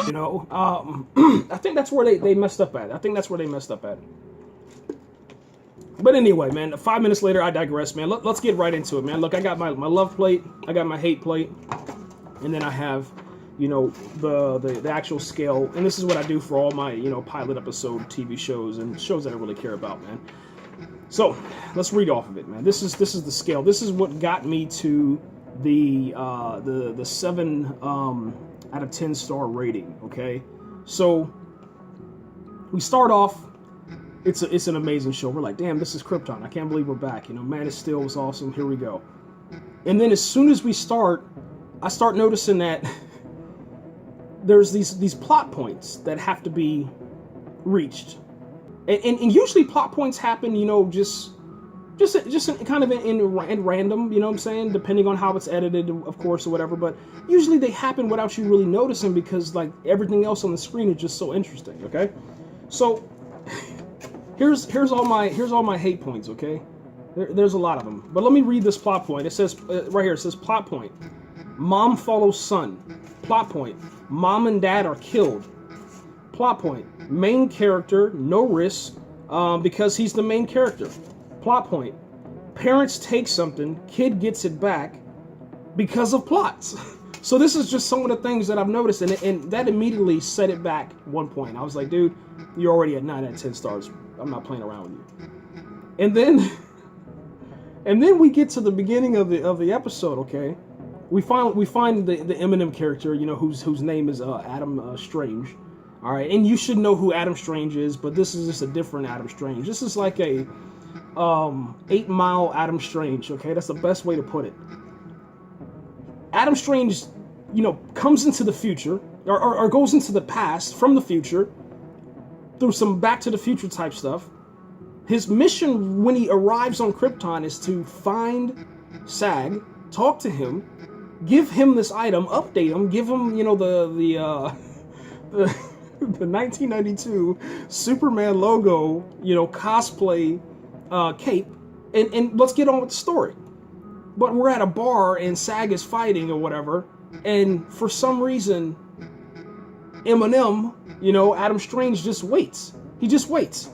You know, I think that's where they messed up at. I think that's where they messed up at. But anyway, man, 5 minutes later, I digress, man. Let's get right into it, man. Look, I got my love plate, I got my hate plate, and then I have, you know, the actual scale. And this is what I do for all my, you know, pilot episode TV shows and shows that I really care about, man. So let's read off of it, man. This is the scale. This is what got me to the 7 out of 10 star rating. Okay, so we start off. It's an amazing show. We're like, damn, this is Krypton. I can't believe we're back. You know, Man of Steel was awesome. Here we go. And then as soon as we start, I start noticing that there's these plot points that have to be reached. And usually plot points happen, you know, just kind of in random, you know what I'm saying? Depending on how it's edited, of course, or whatever. But usually they happen without you really noticing because, like, everything else on the screen is just so interesting, okay? So here's all my hate points, okay? There's a lot of them. But let me read this plot point. It says, right here, it says plot point. Mom follows son. Plot point. Mom and dad are killed. Plot point. Main character, no risk, because he's the main character. Plot point. Parents take something, kid gets it back because of plots. So this is just some of the things that I've noticed, and that immediately set it back 1 point. I was like, dude, you're already at 9 out of 10 stars. I'm not playing around with you. And then we get to the beginning of the episode, okay? We find the Eminem character, you know, whose name is Adam Strange. All right, and you should know who Adam Strange is, but this is just a different Adam Strange. This is like a 8 Mile Adam Strange, okay? That's the best way to put it. Adam Strange, you know, comes into the future, or goes into the past from the future through some Back to the Future type stuff. His mission when he arrives on Krypton is to find Sag, talk to him, give him this item, update him, give him, you know, the 1992 Superman logo, you know, cosplay cape, and let's get on with the story. But we're at a bar and Sag is fighting or whatever, and for some reason, Eminem, you know, Adam Strange just waits. He just waits.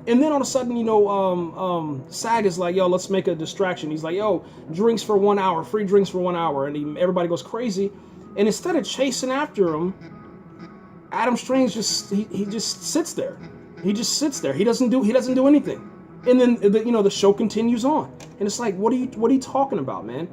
And then all of a sudden, you know, Sag is like, yo, let's make a distraction. He's like, yo, drinks for 1 hour, free drinks for 1 hour. And everybody goes crazy. And instead of chasing after him, Adam Strange he just sits there. He just sits there. He doesn't do anything. And then the show continues on. And it's like, what are you talking about, man?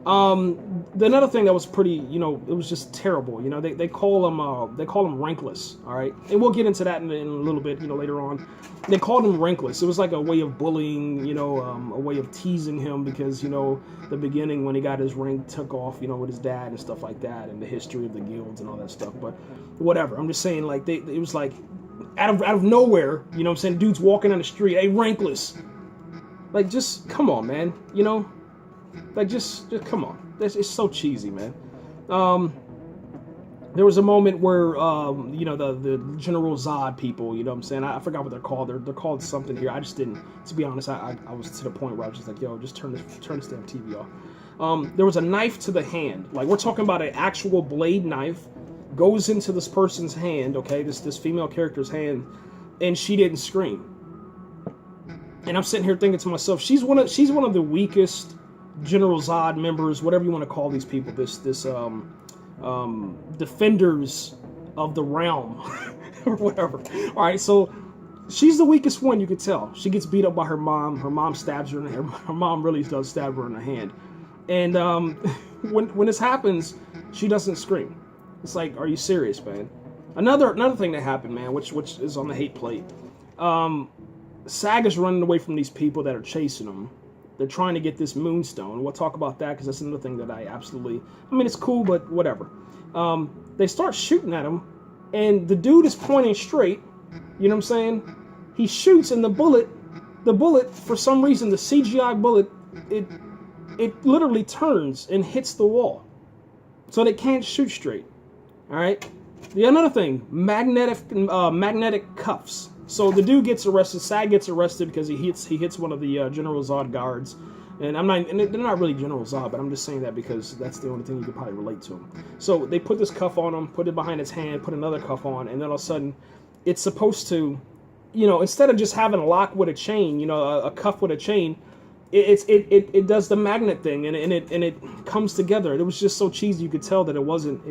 Another thing that was pretty, you know, it was just terrible. You know, they call him Ranklist, all right? And we'll get into that in a little bit, you know, later on. They called him Ranklist. It was like a way of bullying, you know, a way of teasing him because, you know, the beginning when he got his rank took off, you know, with his dad and stuff like that, and the history of the guilds and all that stuff. But whatever. I'm just saying, like, it was like out of nowhere, you know what I'm saying? Dude's walking down the street, hey, Ranklist. Like, just come on, man. You know? Like, just come on. It's so cheesy, man. There was a moment where, you know, the General Zod people, you know what I'm saying? I forgot what they're called. They're called something here. I just didn't, to be honest, I was to the point where I was just like, yo, just turn this damn TV off. There was a knife to the hand. Like, we're talking about an actual blade knife goes into this person's hand, okay, this female character's hand, and she didn't scream. And I'm sitting here thinking to myself, she's one of the weakest General Zod members, whatever you want to call these people, this defenders of the realm or whatever. All right, so she's the weakest one, you could tell. She gets beat up by her mom. Her mom stabs her in her mom really does stab her in the hand. And when this happens, she doesn't scream. It's like, are you serious, man? Another thing that happened, man, which is on the hate plate. Sag is running away from these people that are chasing him. They're trying to get this moonstone. We'll talk about that because that's another thing that I mean, it's cool, but whatever. They start shooting at him, and the dude is pointing straight. You know what I'm saying? He shoots, and the bullet, for some reason, the CGI bullet, it literally turns and hits the wall. So they can't shoot straight. All right? Another thing, magnetic cuffs. So the dude gets arrested. Sag gets arrested because he hits one of the General Zod guards. And they're not really General Zod, but I'm just saying that because that's the only thing you could probably relate to him. So they put this cuff on him, put it behind his hand, put another cuff on, and then all of a sudden, it's supposed to, instead of just having a lock with a chain, a cuff with a chain, it does the magnet thing, and it comes together. It was just so cheesy, you could tell that it wasn't.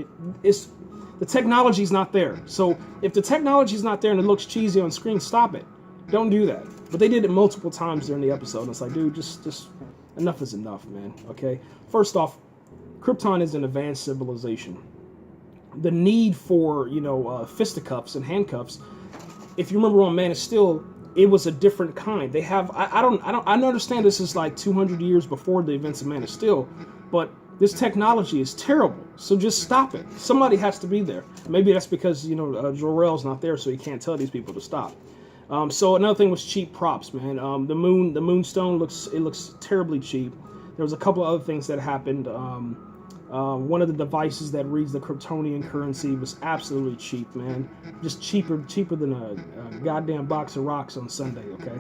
The technology's not there. So if the technology's not there and it looks cheesy on screen, stop it. Don't do that. But they did it multiple times during the episode. And it's like, dude, just enough is enough, man. Okay. First off, Krypton is an advanced civilization. The need for fisticuffs and handcuffs. If you remember on Man of Steel, it was a different kind. They have I understand this is like 200 years before the events of Man of Steel, but this technology is terrible. So just stop it. Somebody has to be there. Maybe that's because Jor-El's not there, so he can't tell these people to stop. So another thing was cheap props, man. The moonstone looks terribly cheap. There was a couple of other things that happened. One of the devices that reads the Kryptonian currency was absolutely cheap, man. Just cheaper than a goddamn box of rocks on Sunday. Okay.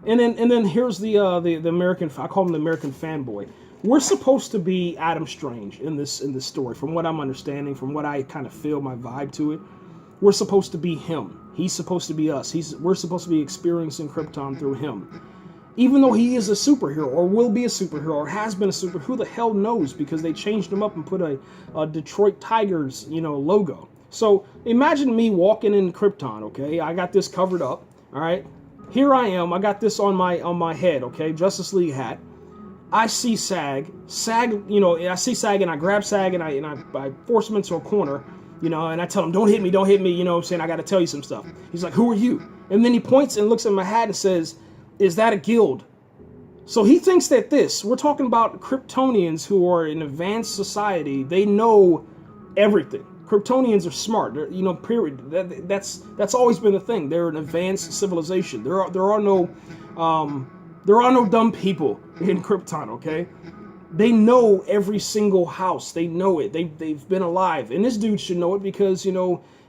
And then here's the American. I call him the American fanboy. We're supposed to be Adam Strange in this story, from what I'm understanding, from what I kind of feel, my vibe to it. We're supposed to be him. He's supposed to be us. We're supposed to be experiencing Krypton through him. Even though he is a superhero, or will be a superhero, or has been a superhero, who the hell knows? Because they changed him up and put a Detroit Tigers, logo. So imagine me walking in Krypton, okay? I got this covered up, all right? Here I am. I got this on my head, okay? Justice League hat. I see Sag, I see Sag, and I grab Sag, and I force him into a corner, and I tell him, don't hit me, I'm saying, I got to tell you some stuff. He's like, who are you? And then he points and looks at my hat and says, is that a guild? So he thinks that we're talking about Kryptonians who are in advanced society. They know everything. Kryptonians are smart. Period. That's always been the thing. They're an advanced civilization. There are no dumb people in Krypton, okay? They know every single house. They know it. They've been alive. And this dude should know it because,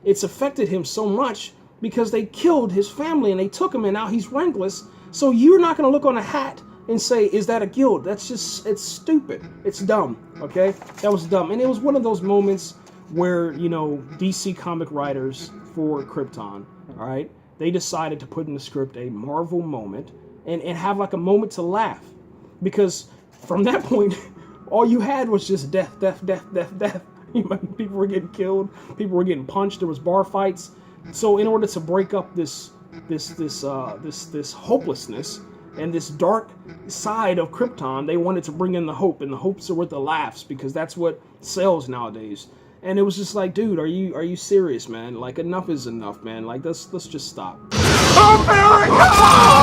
it's affected him so much because they killed his family and they took him and now he's Ranklist. So you're not going to look on a hat and say, is that a guild? It's stupid. It's dumb, okay? That was dumb. And it was one of those moments where, DC comic writers for Krypton, all right, they decided to put in the script a Marvel moment and have like a moment to laugh. Because from that point, all you had was just death. People were getting killed. People were getting punched. There was bar fights. So in order to break up this hopelessness and this dark side of Krypton, they wanted to bring in the hope, and the hopes are with the laughs because that's what sells nowadays. And it was just like, dude, are you serious, man? Like, enough is enough, man. Like, let's just stop. America!